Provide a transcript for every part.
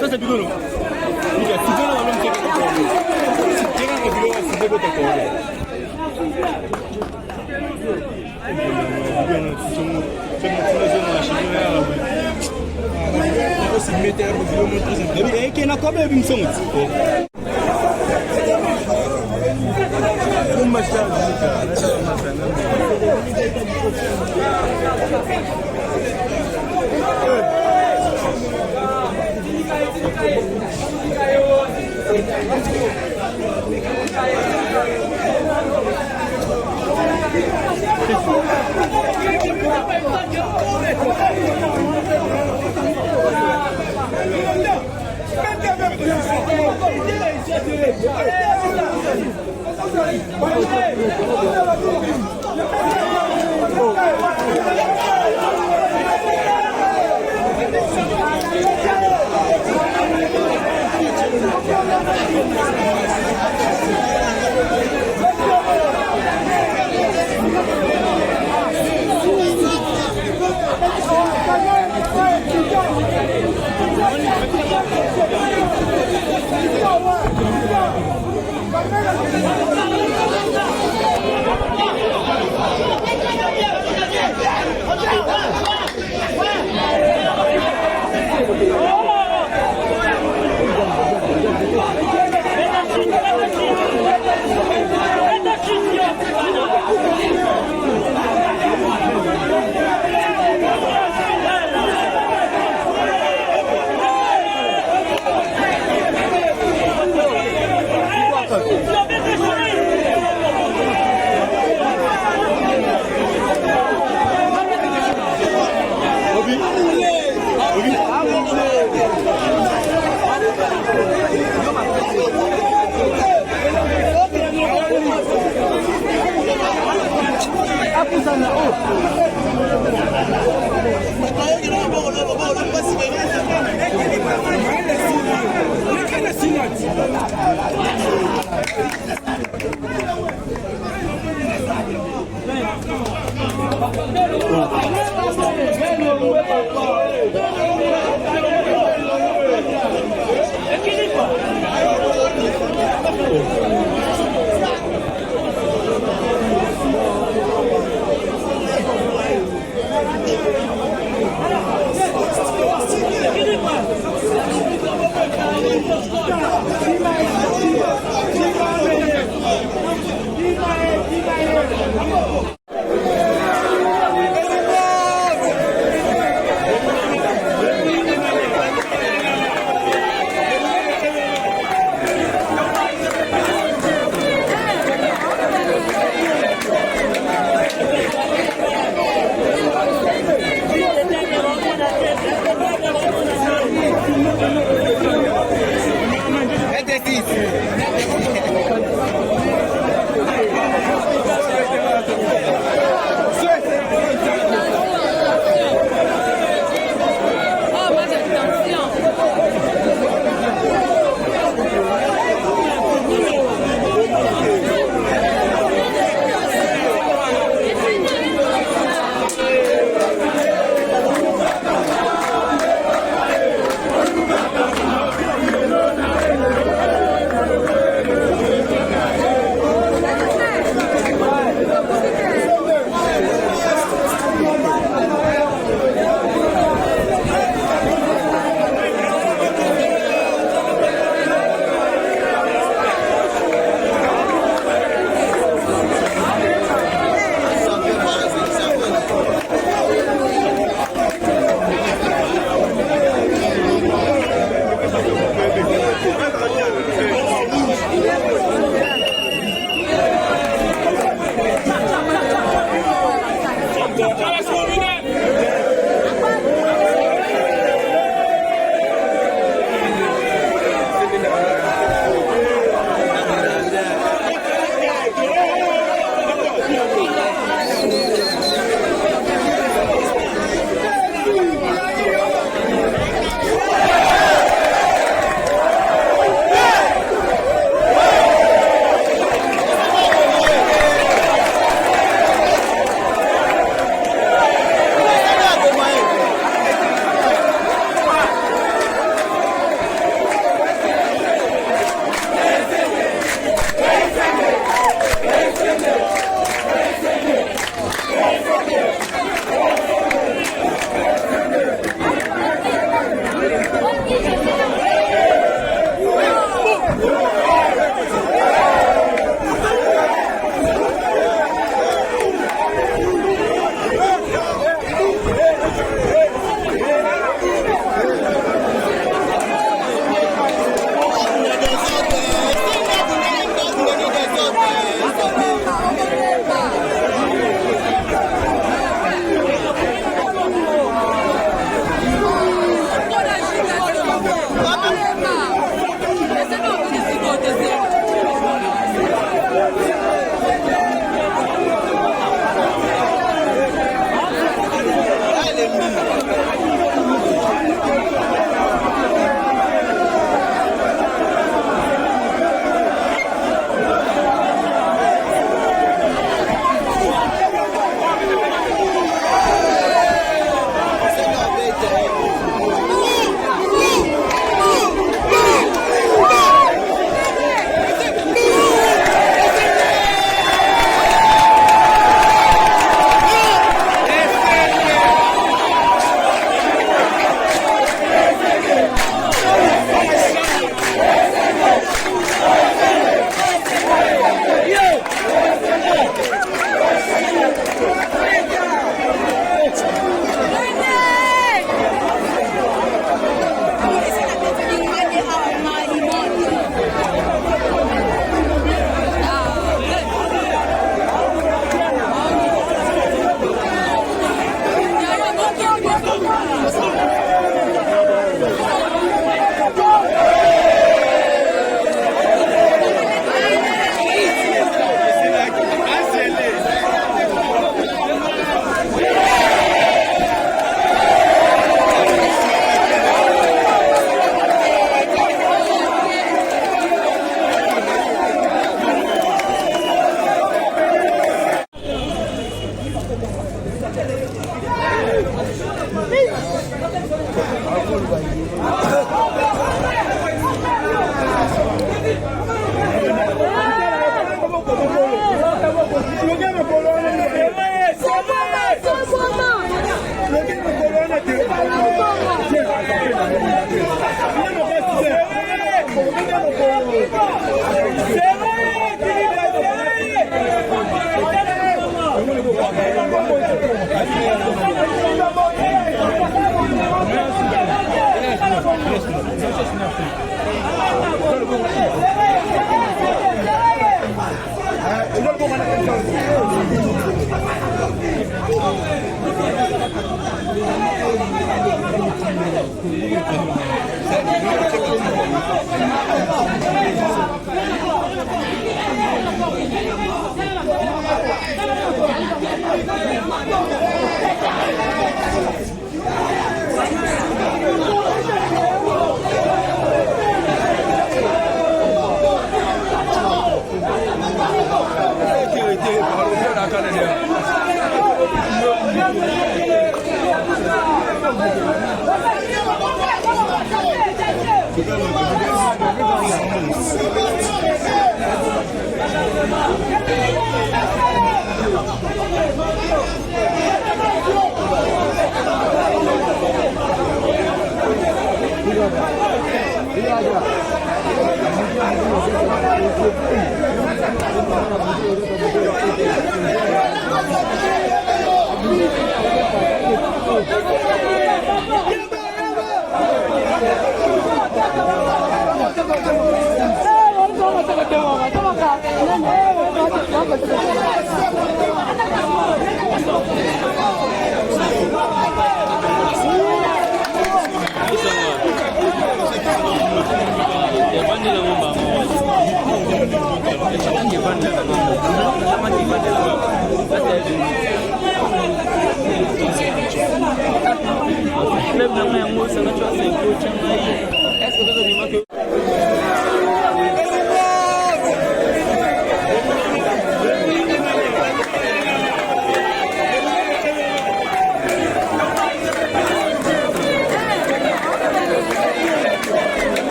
Sasa bigono. Nika sijana wanamcheka kwa kweli. Sijana kwa bigono sijana kwa kweli. Bigono sijana tunazona shida yao. Ndio simete hapo bigono tunazona. Bibi yake na kwa bibi msongo. Kumma shida.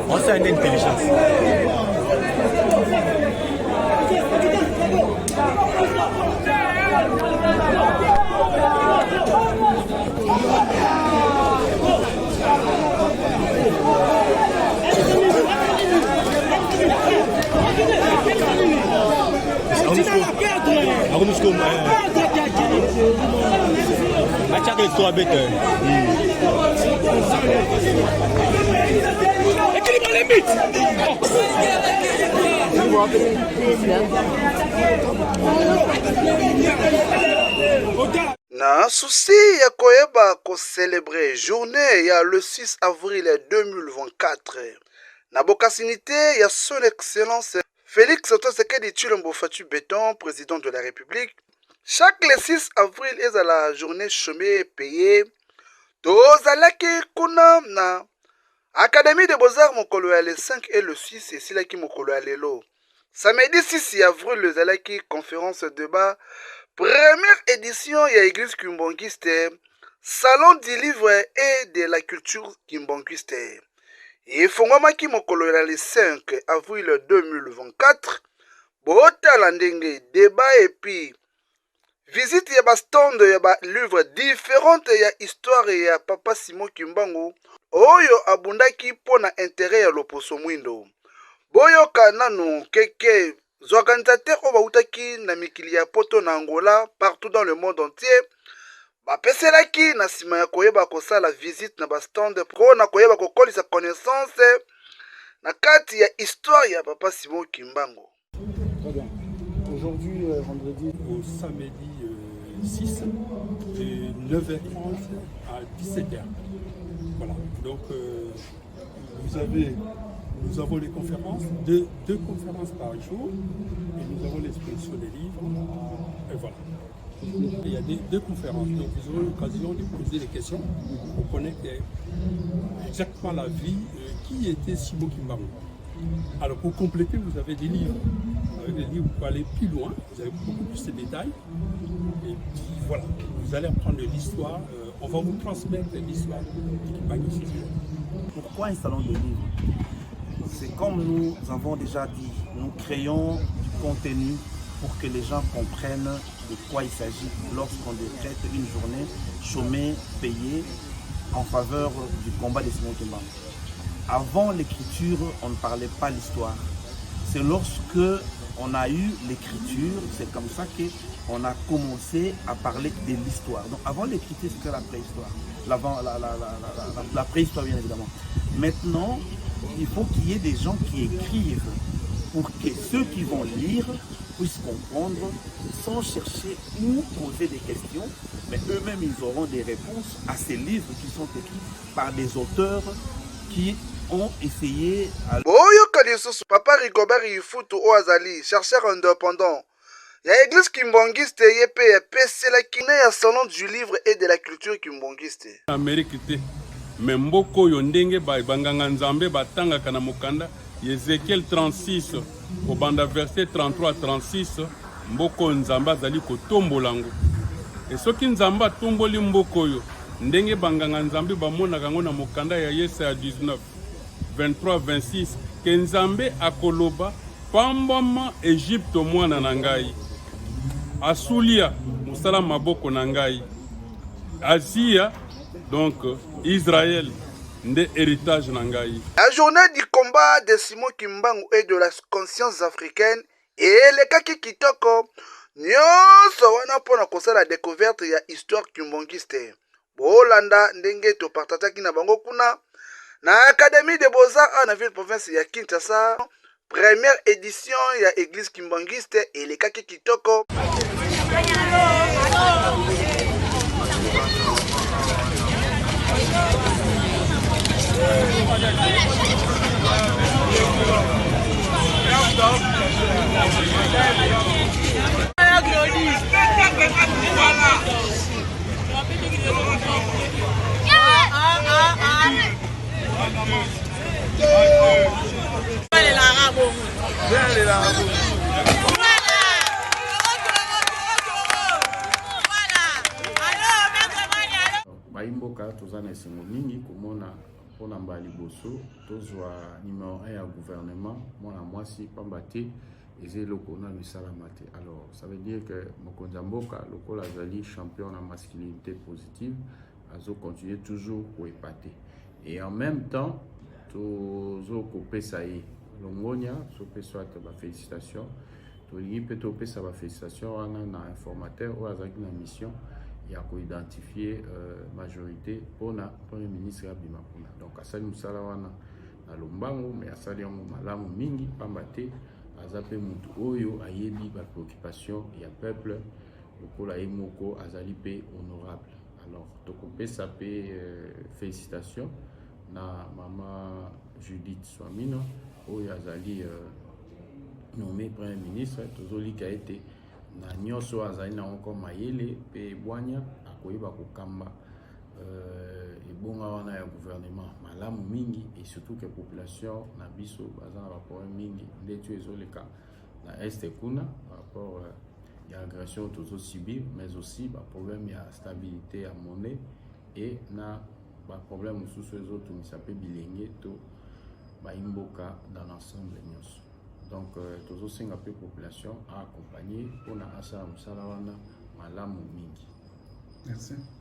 On sent une intelligence. Na souci ya koyeba ko célébrer journée ya le 6 avril 2024 na bokasinité ya son excellence Félix Tshisekedi Tshilombo Fatou Béton, président de la République. Chaque le 6 avril est la journée chômée payée. Tozalaki kuna na Académie des Beaux-Arts mokolo ya le 5 et le 6 et silaki mokolo ya lelo. Samedi 6 avril le zalaki conférence débat première édition ya église kimbangiste salon du livre et de la culture kimbangiste. Efongwamaki mokolo ya le 5 avril 2024 botala ndenge débat et puis visite ya stand ya ba livre différente ya histoire ya papa Simon Kimbangu oyo abundaki pona intérêt ya loposo mwindo. Boyoka nanu keke organisateur o bautaki na mikili ya poto na Angola partout dans le monde entier bapeselaki na sima ya koyeba kosala visite na bastand pro na koyeba kokolisa connaissance na kati ya histoire ya papa Simon Kimbangu. Très bien. Aujourd'hui, vendredi, au samedi 6, de 9h30 à 17h. Voilà. Donc, nous avons les conférences, deux conférences par jour, et nous avons l'exposition des livres. Et voilà. Il y a deux conférences, donc vous aurez l'occasion de poser des questions pour connaître exactement la vie, qui était Simon Kimbangu. Alors pour compléter, vous avez des livres. Avec des livres, vous pouvez aller plus loin, vous avez beaucoup plus de détails. Et puis voilà, vous allez apprendre de l'histoire. On va vous transmettre l'histoire de Kimbangu. Pourquoi un salon de livres? C'est comme nous avons déjà dit, nous créons du contenu pour que les gens comprennent de quoi il s'agit lorsqu'on décrète une journée chômée, payée en faveur du combat des Simon Kimbangu. Avant l'écriture, on ne parlait pas l'histoire. C'est lorsque on a eu l'écriture, c'est comme ça qu'on a commencé à parler de l'histoire. Donc avant l'écriture, c'était la préhistoire. La préhistoire, bien évidemment. Maintenant, il faut qu'il y ait des gens qui écrivent pour que ceux qui vont lire puissent comprendre sans chercher où poser des questions, mais eux-mêmes, ils auront des réponses à ces livres qui sont écrits par des auteurs qui ont essayé à... Boyoka lisusu papa Rigobert Ifutu Oazali, chercheur indépendant. Ya église kimbangiste yepe ya pesela kine ya salon du livre et de la culture kimbangiste. Amérique te mais mboko yo ndenge banganga nzambe batangaka na mokanda Ezekiel 36 au banda verset 33-36 mboko nzambe azali kotombola ngo. Et soki nzambe atomboli mboko yo ndenge banganga nzambe bamonaka yango na mokanda ya Yesaya 19 23-26 ke nzambe akoloba pambama Egypte mwana na ngai asulia musala maboko na ngai Asia donc Israël nde héritage na ngai. La journée du combat de Simon Kimbangu et de la conscience africaine et le kaki kitoko nyonso wana pona kosala découverte ya histoire kimbangiste. Bolanda ndenge to partataki na bango kuna na Académie des Beaux-Arts en ville province ya Kinshasa, première édition ya église kimbangiste et le kaki kitoko. Baimboka tozana esengo mingi komona pona mbali boso tozwa numéro 1 ya gouvernement mwana mwasi pamba te ezeloko na misala te. Alors ça veut dire que mokonzi mboka lokola azali champion na masculinité positive azo continuer toujours ko épater et en même temps tozo kopesa ye longonia so pe soit ba félicitations tolingi mpe topesa bafélicitation wana na informateur oyo azalaki na mission ya koidentifie majorité mpona premier ministre abima kuna. Donc asali mosala wana na lombango, mais asali yango malamu mingi pamba te aza mpe mutu oyo ayebi bapréoccupation ya peuple lokola ye moko azali mpe honorable. Alors tokopesa mpe félicitation na mama Judith Swamino oyo azali nommé premier ministre. Tozolika ete na nyonso azali na encore mayele mpe bwanya akoyeba kokamba ebonga wana ya gouvernement malamu mingi, et surtout que population na biso baza na baproblème mingi nde tu ezoleka na este kuna par rapport ya agression tozosubir, mais aussi baproblème ya stabilité ya monnaie et na baproblème mosusu ezotumisa mpe bilenge to baimboka dans l'ensemble nyonso. Donc tozosenga mpe population a accompagner mpona asala mosala wana malamu mingi. Merci.